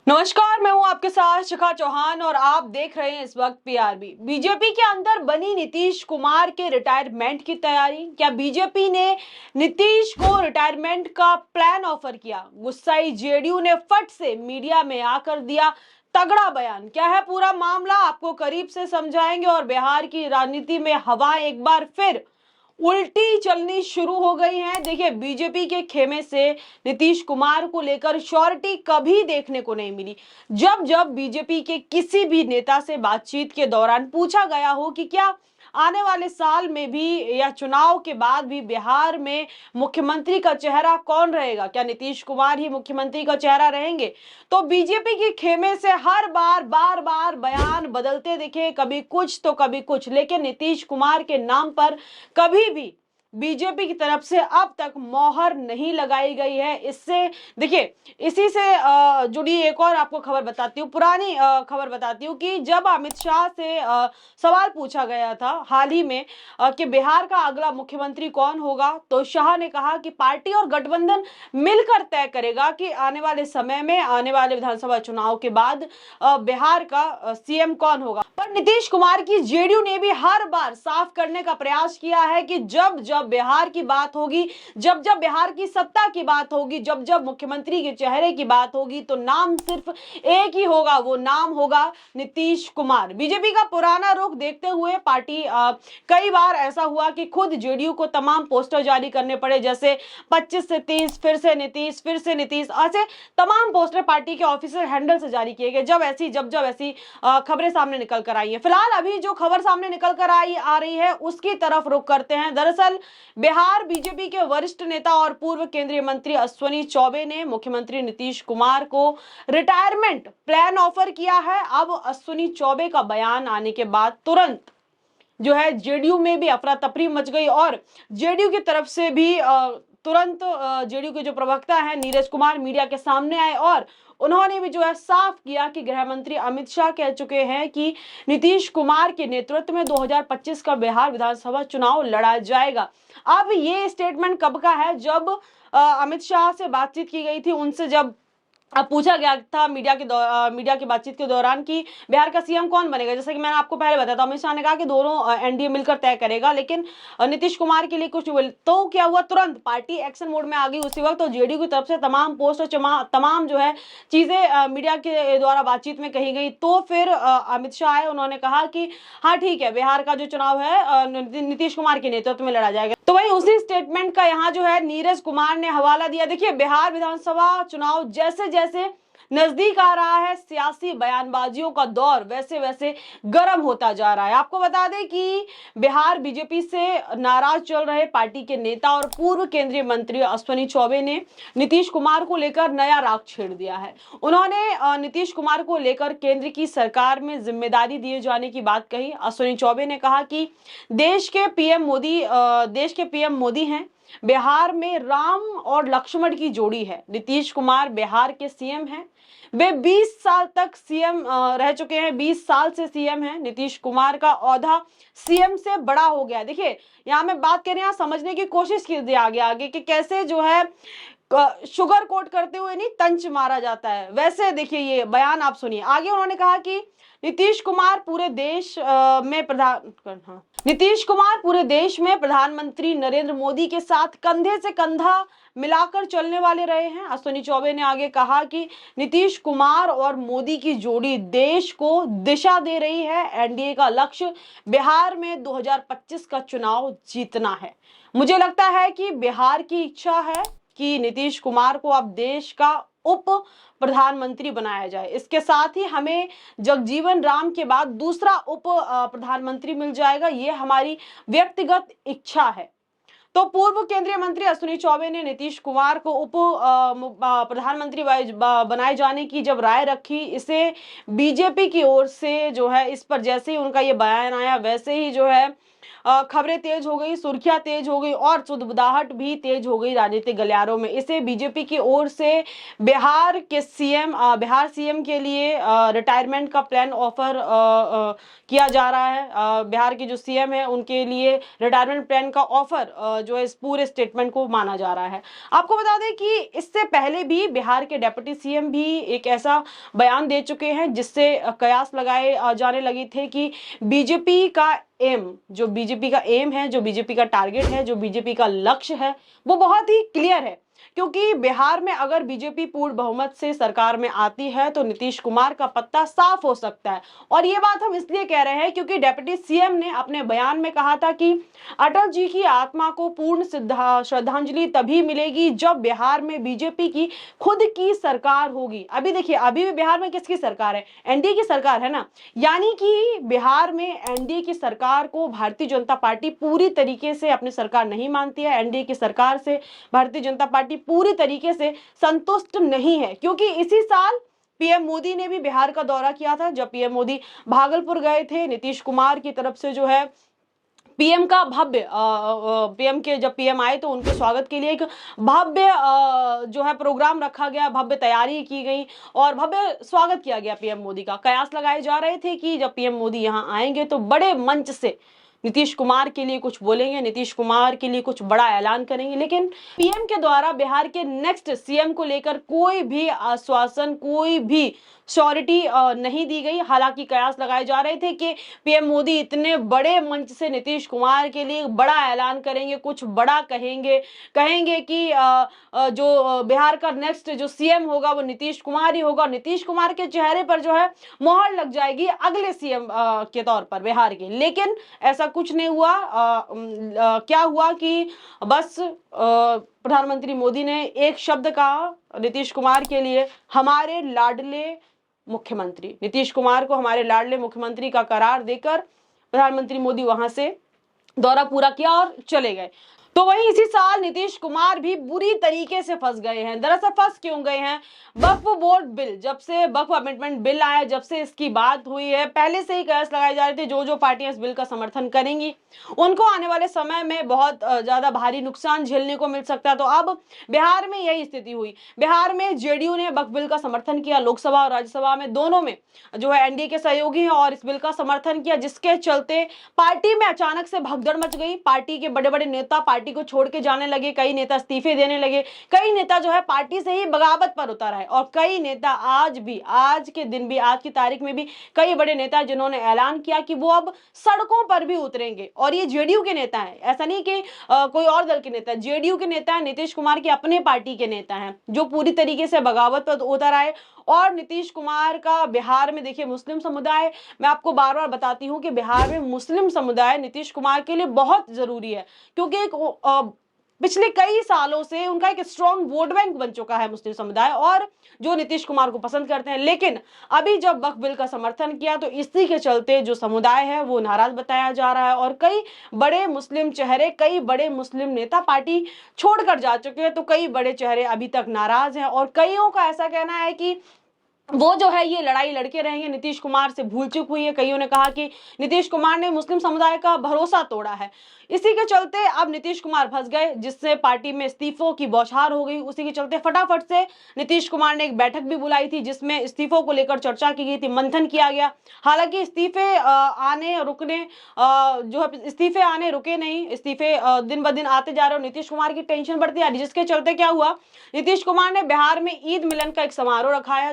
नमस्कार, मैं हूं आपके साथ शिखा चौहान और आप देख रहे हैं इस वक्त पीआरबी। बीजेपी के अंदर बनी नीतीश कुमार के रिटायरमेंट की तैयारी। क्या बीजेपी ने नीतीश को रिटायरमेंट का प्लान ऑफर किया? गुस्साई जेडीयू ने फट से मीडिया में आकर दिया तगड़ा बयान। क्या है पूरा मामला, आपको करीब से समझाएंगे। और बिहार की राजनीति में हवा एक बार फिर उल्टी चलनी शुरू हो गई है। देखिए, बीजेपी के खेमे से नीतीश कुमार को लेकर श्योरिटी कभी देखने को नहीं मिली। जब जब बीजेपी के किसी भी नेता से बातचीत के दौरान पूछा गया हो कि क्या आने वाले साल में भी या चुनाव के बाद भी बिहार में मुख्यमंत्री का चेहरा कौन रहेगा, क्या नीतीश कुमार ही मुख्यमंत्री का चेहरा रहेंगे, तो बीजेपी के खेमे से हर बार बार बार बयान बदलते दिखे। कभी कुछ तो कभी कुछ, लेकिन नीतीश कुमार के नाम पर कभी भी बीजेपी की तरफ से अब तक मोहर नहीं लगाई गई है। इससे देखिए, इसी से जुड़ी एक और आपको खबर बताती हूँ, पुरानी खबर बताती हूँ कि जब अमित शाह से सवाल पूछा गया था हाल ही में कि बिहार का अगला मुख्यमंत्री कौन होगा, तो शाह ने कहा कि पार्टी और गठबंधन मिलकर तय करेगा कि आने वाले समय में, आने वाले विधानसभा चुनाव के बाद बिहार का सीएम कौन होगा। पर नीतीश कुमार की जेडीयू ने भी हर बार साफ करने का प्रयास किया है कि जब जब बिहार की बात होगी, जब जब बिहार की सत्ता की बात होगी, जब जब मुख्यमंत्री के चेहरे की बात होगी, तो नाम सिर्फ एक ही होगा, वो नाम होगा नीतीश कुमार। बीजेपी का पुराना रुख देखते हुए पार्टी कई बार ऐसा हुआ कि खुद जेडीयू को तमाम पोस्टर जारी करने पड़े, जैसे 25 से 30, फिर से नीतीश, फिर से नीतीश, ऐसे तमाम पोस्टर पार्टी के ऑफिशियल हैंडल से जारी किए गए जब ऐसी खबरें सामने निकल कर आई है। फिलहाल अभी जो खबर सामने निकल कर आ रही है उसकी तरफ रुख करते हैं। दरअसल बिहार बीजेपी के वरिष्ठ नेता और पूर्व केंद्रीय मंत्री अश्विनी चौबे ने मुख्यमंत्री नीतीश कुमार को रिटायरमेंट प्लान ऑफर किया है। अब अश्विनी चौबे का बयान आने के बाद तुरंत जो है जेडीयू में भी अफरा तफरी मच गई और जेडीयू की तरफ से भी तुरंत जेडीयू के जो प्रवक्ता हैं नीरज कुमार मीडिया के सामने आए और उन्होंने भी जो है साफ किया कि गृह मंत्री अमित शाह कह चुके हैं कि नीतीश कुमार के नेतृत्व में 2025 का बिहार विधानसभा चुनाव लड़ा जाएगा। अब ये स्टेटमेंट कब का है? जब अमित शाह से बातचीत की गई थी, उनसे जब अब पूछा गया था मीडिया की बातचीत के दौरान कि बिहार का सीएम कौन बनेगा, जैसे कि मैंने आपको पहले बताया था, अमित शाह ने कहा कि दोनों एनडीए मिलकर तय करेगा, लेकिन नीतीश कुमार के लिए कुछ बोले तो क्या हुआ, तुरंत पार्टी एक्शन मोड में आ गई उसी वक्त। तो जेडीयू की तरफ से तमाम पोस्ट और तमाम जो है चीजें मीडिया के द्वारा बातचीत में कही गई। तो फिर अमित शाह आए, उन्होंने कहा कि हाँ ठीक है, बिहार का जो चुनाव है नीतीश कुमार के नेतृत्व में लड़ा जाएगा। तो वही उसी स्टेटमेंट का यहाँ जो है नीरज कुमार ने हवाला दिया। देखिए, बिहार विधानसभा चुनाव जैसे जैसे नजदीक आ रहा है, सियासी बयानबाजियों का दौर वैसे वैसे गर्म होता जा रहा है। आपको बता दें कि बिहार बीजेपी से नाराज चल रहे पार्टी के नेता और पूर्व केंद्रीय मंत्री अश्विनी चौबे ने नीतीश कुमार को लेकर नया राग छेड़ दिया है। उन्होंने नीतीश कुमार को लेकर केंद्र की सरकार में जिम्मेदारी दिए जाने की बात कही। अश्विनी चौबे ने कहा कि देश के पीएम मोदी हैं, बिहार में राम और लक्ष्मण की जोड़ी है। नीतीश कुमार बिहार के सीएम हैं, वे 20 साल तक सीएम रह चुके हैं, 20 साल से सीएम हैं। नीतीश कुमार का औहदा सीएम से बड़ा हो गया। देखिए, यहाँ मैं बात करें, यहाँ समझने की कोशिश की आगे कि कैसे जो है शुगर कोट करते हुए नहीं तंच मारा जाता है, वैसे देखिए ये बयान आप सुनिए। आगे उन्होंने कहा कि नीतीश कुमार पूरे देश में प्रधानमंत्री नरेंद्र मोदी के साथ कंधे से कंधा मिलाकर चलने वाले रहे हैं। अश्विनी चौबे ने आगे कहा कि नीतीश कुमार और मोदी की जोड़ी देश को दिशा दे रही है। एनडीए का लक्ष्य बिहार में 2025 का चुनाव जीतना है। मुझे लगता है कि बिहार की इच्छा है कि नीतीश कुमार को अब देश का उप प्रधानमंत्री बनाया जाए। इसके साथ ही हमें जगजीवन राम के बाद दूसरा उप प्रधानमंत्री मिल जाएगा, ये हमारी व्यक्तिगत इच्छा है। तो पूर्व केंद्रीय मंत्री अश्विनी चौबे ने नीतीश कुमार को उप प्रधानमंत्री बनाए जाने की जब राय रखी, इसे बीजेपी की ओर से जो है इस पर जैसे ही उनका ये बयान आया वैसे ही जो है खबरें तेज हो गई, सुर्खियां तेज हो गई और सुदबुदाहट भी तेज हो गई राजनीतिक गलियारों में। इसे बीजेपी की ओर से बिहार सीएम के लिए रिटायरमेंट का प्लान ऑफर किया जा रहा है। बिहार के जो सीएम है उनके लिए रिटायरमेंट प्लान का ऑफर जो है इस पूरे स्टेटमेंट को माना जा रहा है। आपको बता दें कि इससे पहले भी बिहार के डिप्टी सीएम भी एक ऐसा बयान दे चुके हैं जिससे कयास लगाए जाने लगे थे कि बीजेपी का एम है, जो बीजेपी का टारगेट है, जो बीजेपी का लक्ष्य है, वो बहुत ही क्लियर है। क्योंकि बिहार में अगर बीजेपी पूर्ण बहुमत से सरकार में आती है तो नीतीश कुमार का पत्ता साफ हो सकता है। और ये बात हम इसलिए कह रहे हैं क्योंकि डिप्टी सीएम ने अपने बयान में कहा था कि अटल जी की आत्मा को पूर्ण श्रद्धांजलि तभी मिलेगी जब बिहार में बीजेपी की खुद की सरकार होगी। अभी देखिए, अभी भी बिहार में किसकी सरकार है? एनडीए की सरकार है ना। यानी कि बिहार में एनडीए की सरकार को भारतीय जनता पार्टी पूरी तरीके से अपनी सरकार नहीं मानती है। एनडीए की सरकार से भारतीय जनता पार्टी पूरी तरीके से संतुष्ट नहीं है, क्योंकि इसी साल पीएम मोदी ने भी बिहार का दौरा किया था। जब पीएम मोदी भागलपुर गए थे, नीतीश कुमार की तरफ से जो है पीएम का भव्य जब पीएम आए तो उनके स्वागत के लिए एक भव्य जो है प्रोग्राम रखा गया, भव्य तैयारी की गई और भव्य स्वागत किया गया पीएम मोदी का। कयास लगाए जा रहे थे कि जब पीएम मोदी यहां आएंगे तो बड़े मंच से नीतीश कुमार के लिए कुछ बोलेंगे, नीतीश कुमार के लिए कुछ बड़ा ऐलान करेंगे। लेकिन पीएम के द्वारा बिहार के नेक्स्ट सीएम को लेकर कोई भी आश्वासन, कोई भी श्योरिटी नहीं दी गई। हालांकि कयास लगाए जा रहे थे कि पीएम मोदी इतने बड़े मंच से नीतीश कुमार के लिए बड़ा ऐलान करेंगे, कुछ बड़ा कहेंगे कि जो बिहार का नेक्स्ट जो सीएम होगा वो नीतीश कुमार ही होगा। नीतीश कुमार के चेहरे पर जो है मोहर लग जाएगी अगले सीएम के तौर पर बिहार के। लेकिन ऐसा कुछ नहीं हुआ। क्या हुआ कि बस प्रधानमंत्री मोदी ने एक शब्द कहा नीतीश कुमार के लिए, हमारे लाडले मुख्यमंत्री। नीतीश कुमार को हमारे लाडले मुख्यमंत्री का करार देकर प्रधानमंत्री मोदी वहां से दौरा पूरा किया और चले गए। तो वहीं इसी साल नीतीश कुमार भी बुरी तरीके से फंस गए हैं। दरअसल फंस क्यों गए हैं? वक्फ बोर्ड बिल, जब से वक्फ अमेंडमेंट बिल आया, जब से इसकी बात हुई है, पहले से ही कयास लगाए जा रहे थे जो पार्टियां इस बिल का समर्थन करेंगी उनको आने वाले समय में बहुत ज्यादा भारी नुकसान झेलने को मिल सकता है। तो अब बिहार में यही स्थिति हुई। बिहार में जेडीयू ने वक्फ बिल का समर्थन किया, लोकसभा और राज्यसभा में दोनों में जो है एनडीए के सहयोगी हैं और इस बिल का समर्थन किया, जिसके चलते पार्टी में अचानक से भगदड़ मच गई। पार्टी के बड़े बड़े नेता पार्टी को छोड़ के जाने लगे, कई नेता इस्तीफे देने लगे, कई नेता जो है पार्टी से ही बगावत पर उतर आए और कई नेता आज के दिन भी, आज की तारीख में भी कई बड़े नेता जिन्होंने ऐलान किया कि वो अब सड़कों पर भी उतरेंगे। और ये जेडीयू के नेता हैं, ऐसा नहीं कि कोई और दल के नेता, जेडीयू के नेता हैं, नीतीश कुमार के अपने पार्टी के नेता हैं जो पूरी तरीके से बगावत पर उतर आए। और नीतीश कुमार का बिहार में देखिए मुस्लिम समुदाय, मैं आपको बार बार बताती हूं कि बिहार में मुस्लिम समुदाय नीतीश कुमार के लिए बहुत जरूरी है, क्योंकि पिछले कई सालों से उनका एक स्ट्रॉन्ग वोट बैंक बन चुका है मुस्लिम समुदाय और जो नीतीश कुमार को पसंद करते हैं। लेकिन अभी जब वक्फ बिल का समर्थन किया तो इसी के चलते जो समुदाय है वो नाराज बताया जा रहा है और कई बड़े मुस्लिम चेहरे, कई बड़े मुस्लिम नेता पार्टी छोड़कर जा चुके हैं। तो कई बड़े चेहरे अभी तक नाराज हैं और कईयों का ऐसा कहना है कि वो जो है ये लड़ाई लड़के रहेंगे, नीतीश कुमार से भूल चूक हुई है। कईयों ने कहा कि नीतीश कुमार ने मुस्लिम समुदाय का भरोसा तोड़ा है। इसी के चलते अब नीतीश कुमार फंस गए, जिससे पार्टी में इस्तीफों की बौछार हो गई। उसी के चलते फटाफट से नीतीश कुमार ने एक बैठक भी बुलाई थी जिसमें इस्तीफों को लेकर चर्चा की गई थी, मंथन किया गया। हालांकि इस्तीफे आने रुके नहीं, इस्तीफे दिन ब दिन आते जा रहे हो, नीतीश कुमार की टेंशन बढ़ती आ रही, जिसके चलते क्या हुआ, नीतीश कुमार ने बिहार में ईद मिलन का एक समारोह रखाया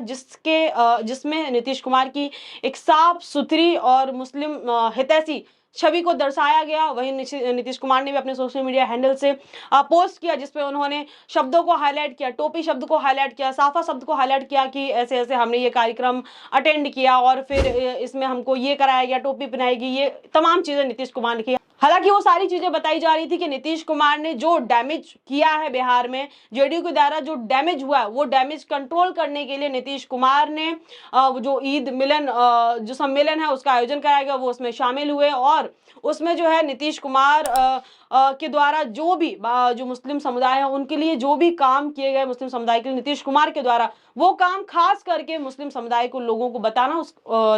जिसमें नीतीश कुमार की एक साफ सुथरी और मुस्लिम हितैषी छवि को दर्शाया गया। वहीं नीतीश कुमार ने भी अपने सोशल मीडिया हैंडल से पोस्ट किया जिसपे उन्होंने शब्दों को हाईलाइट किया, टोपी शब्द को हाईलाइट किया, साफा शब्द को हाईलाइट किया कि ऐसे ऐसे हमने ये कार्यक्रम अटेंड किया और फिर इसमें हमको ये कराया गया, टोपी पहनाई गई, ये तमाम चीजें नीतीश कुमार ने की। हालांकि वो सारी चीजें बताई जा रही थी कि नीतीश कुमार ने जो डैमेज किया है बिहार में, जेडीयू के द्वारा जो डैमेज हुआ है, वो डैमेज कंट्रोल करने के लिए नीतीश कुमार ने जो ईद मिलन जो सम्मेलन है उसका आयोजन कराया गया, वो उसमें शामिल हुए और उसमें जो है नीतीश कुमार के द्वारा जो मुस्लिम समुदाय है उनके लिए जो भी काम किए गए मुस्लिम समुदाय के लिए नीतीश कुमार के द्वारा, वो काम खास करके मुस्लिम समुदाय को लोगों को बताना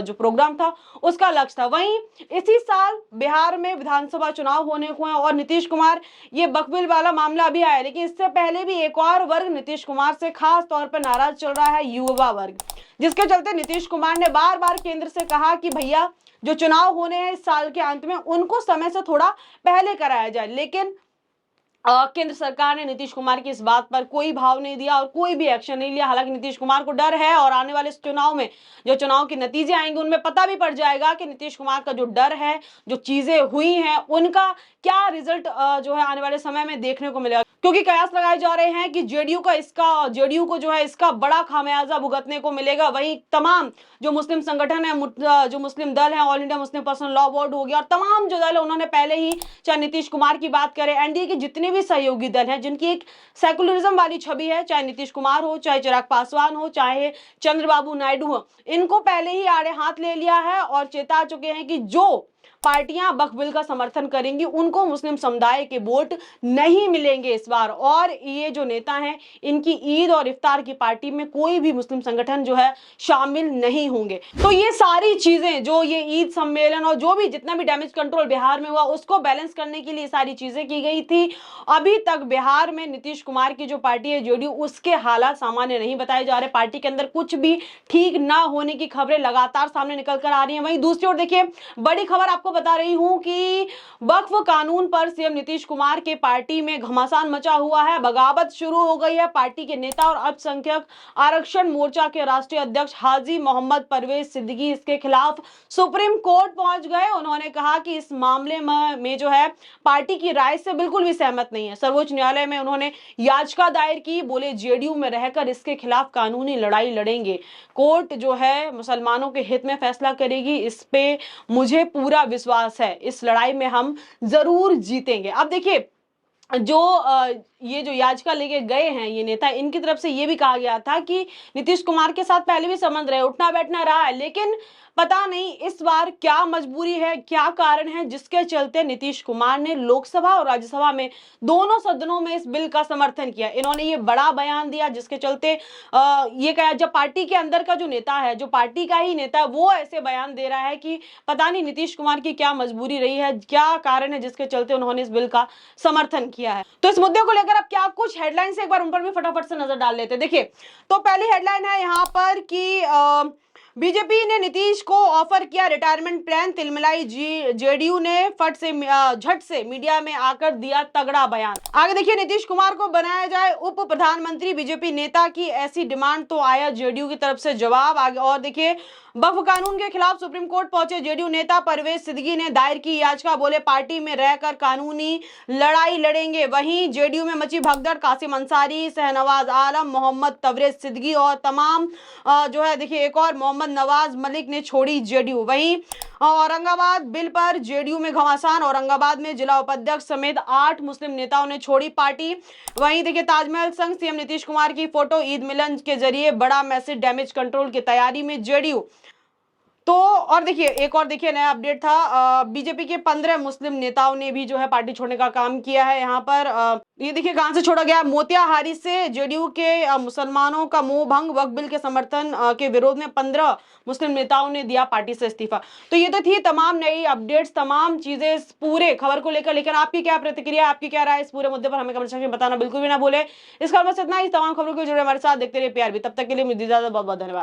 जो प्रोग्राम था उसका लक्ष्य था। वहीं इसी साल बिहार में विधानसभा विधानसभा चुनाव होने को है और नीतीश कुमार, ये वक्फ बिल वाला मामला अभी आया, लेकिन इससे पहले भी एक और वर्ग नीतीश कुमार से खास तौर पर नाराज चल रहा है, युवा वर्ग, जिसके चलते नीतीश कुमार ने बार बार केंद्र से कहा कि भैया जो चुनाव होने हैं इस साल के अंत में उनको समय से थोड़ा पहले कराया जाए, लेकिन केंद्र सरकार ने नीतीश कुमार की इस बात पर कोई भाव नहीं दिया और कोई भी एक्शन नहीं लिया। हालांकि नीतीश कुमार को डर है और आने वाले इस चुनाव में जो चुनाव के नतीजे आएंगे उनमें पता भी पड़ जाएगा कि नीतीश कुमार का जो डर है, जो चीजें हुई हैं, उनका क्या रिजल्ट जो है आने वाले समय में देखने को मिलेगा, क्योंकि कयास लगाए जा रहे हैं कि जेडीयू को जो है इसका बड़ा खामियाजा भुगतने को मिलेगा। वहीं तमाम जो मुस्लिम संगठन है, जो मुस्लिम दल है, all India Muslim personal law board हो गया और तमाम जो दल है, उन्होंने पहले ही, चाहे नीतीश कुमार की बात करें, एनडीए के जितने भी सहयोगी दल हैं जिनकी एक सेकुलरिज्म वाली छवि है, चाहे नीतीश कुमार हो, चाहे चिराग पासवान हो, चाहे चंद्रबाबू नायडू हो, इनको पहले ही आड़े हाथ ले लिया है और चेता चुके हैं कि जो पार्टियां वक्फ बिल का समर्थन करेंगी उनको मुस्लिम समुदाय के वोट नहीं मिलेंगे इस बार। और ये जो नेता हैं, इनकी ईद और इफ्तार की पार्टी में कोई भी मुस्लिम संगठन जो है शामिल नहीं होंगे। तो ये सारी चीजें, जो ये ईद सम्मेलन और जो भी जितना भी डैमेज कंट्रोल बिहार में हुआ, उसको बैलेंस करने के लिए सारी चीजें की गई थी। अभी तक बिहार में नीतीश कुमार की जो पार्टी है जेडीयू, उसके हालात सामान्य नहीं बताए जा रहे। पार्टी के अंदर कुछ भी ठीक ना होने की खबरें लगातार सामने निकल कर आ रही हैं। वहीं दूसरी ओर देखिए, बड़ी खबर आपको बता रही हूं कि वक्फ कानून पर सीएम नीतीश कुमार के पार्टी में घमासान मचा हुआ है, बगावत शुरू हो गई है। पार्टी के नेता और अल्पसंख्यक आरक्षण मोर्चा के राष्ट्रीय अध्यक्ष हाजी मोहम्मद परवेज सिद्दीकी इसके खिलाफ सुप्रीम कोर्ट पहुंच गए। उन्होंने कहा कि इस मामले में जो है पार्टी की राय से बिल्कुल भी सहमत नहीं है। सर्वोच्च न्यायालय में उन्होंने याचिका दायर की, बोले जेडीयू में रहकर इसके खिलाफ कानूनी लड़ाई लड़ेंगे। कोर्ट जो है मुसलमानों के हित में फैसला करेगी, इस पे मुझे पूरा विश्वास है, इस लड़ाई में हम जरूर जीतेंगे। अब देखिए, ये जो याचिका लेके गए हैं ये नेता, इनकी तरफ से ये भी कहा गया था कि नीतीश कुमार के साथ पहले भी संबंध रहे, उठना बैठना रहा है, लेकिन पता नहीं इस बार क्या मजबूरी है, क्या कारण है जिसके चलते नीतीश कुमार ने लोकसभा और राज्यसभा में दोनों सदनों में इस बिल का समर्थन किया। इन्होंने ये बड़ा बयान दिया जिसके चलते ये कहा, जब पार्टी के अंदर का जो नेता है, जो पार्टी का ही नेता है, वो ऐसे बयान दे रहा है कि पता नहीं नीतीश कुमार की क्या मजबूरी रही है, क्या कारण है जिसके चलते उन्होंने इस बिल का समर्थन किया है। तो इस मुद्दे को लेकर अब क्या कुछ हेडलाइन से एक बार उन पर भी फटाफट से नजर डाल लेते। देखिए, तो पहली हेडलाइन है यहाँ पर कि बीजेपी ने नीतीश को ऑफर किया रिटायरमेंट प्लान, तिलमिलाई जेडीयू ने झट से मीडिया में आकर दिया तगड़ा बयान। आगे देखिए, नीतीश कुमार को बनाया जाए उप प्रधानमंत्री, बीजेपी नेता की ऐसी डिमांड, तो आया जेडीयू की तरफ से जवाब। आगे और देखिए, वक्फ कानून के खिलाफ सुप्रीम कोर्ट पहुंचे जेडीयू नेता परवेज सिद्दीकी ने दायर की याचिका, बोले पार्टी में रहकर कानूनी लड़ाई लड़ेंगे। वहीं जेडीयू में मची भगदड़, कासिम अंसारी, शहनवाज आलम, मोहम्मद तबरेज सिद्दीकी और तमाम जो है देखिए एक और मोहम्मद नवाज मलिक ने छोड़ी जेडीयू। वहीं औरंगाबाद बिल पर जेडीयू में घमासान, औरंगाबाद में जिला उपाध्यक्ष समेत 8 मुस्लिम नेताओं ने छोड़ी पार्टी। वहीं देखिए, ताजमहल संग सीएम नीतीश कुमार की फोटो, ईद मिलन के जरिए बड़ा मैसेज, डैमेज कंट्रोल की तैयारी में जेडीयू। तो और देखिए, एक और देखिए नया अपडेट था, बीजेपी के 15 मुस्लिम नेताओं ने भी जो है पार्टी छोड़ने का काम किया है। यहाँ पर ये देखिए कहां से छोड़ा गया, मोतिहारी से जेडीयू के मुसलमानों का मोह भंग, वक्फ बिल के समर्थन के विरोध में 15 मुस्लिम नेताओं ने दिया पार्टी से इस्तीफा। तो ये तो थी तमाम नई अपडेट्स, तमाम चीजें इस पूरे खबर को लेकर। लेकिन आपकी क्या प्रतिक्रिया, आपकी क्या राय इस पूरे मुद्दे पर, हमें कमेंट सेक्शन में बताना बिल्कुल भी ना भूले। इस खबर से इतना ही, तमाम खबरों को जुड़े हमारे साथ देखते रहिए PRB। तब तक के लिए मुझे इजाजत, बहुत बहुत धन्यवाद।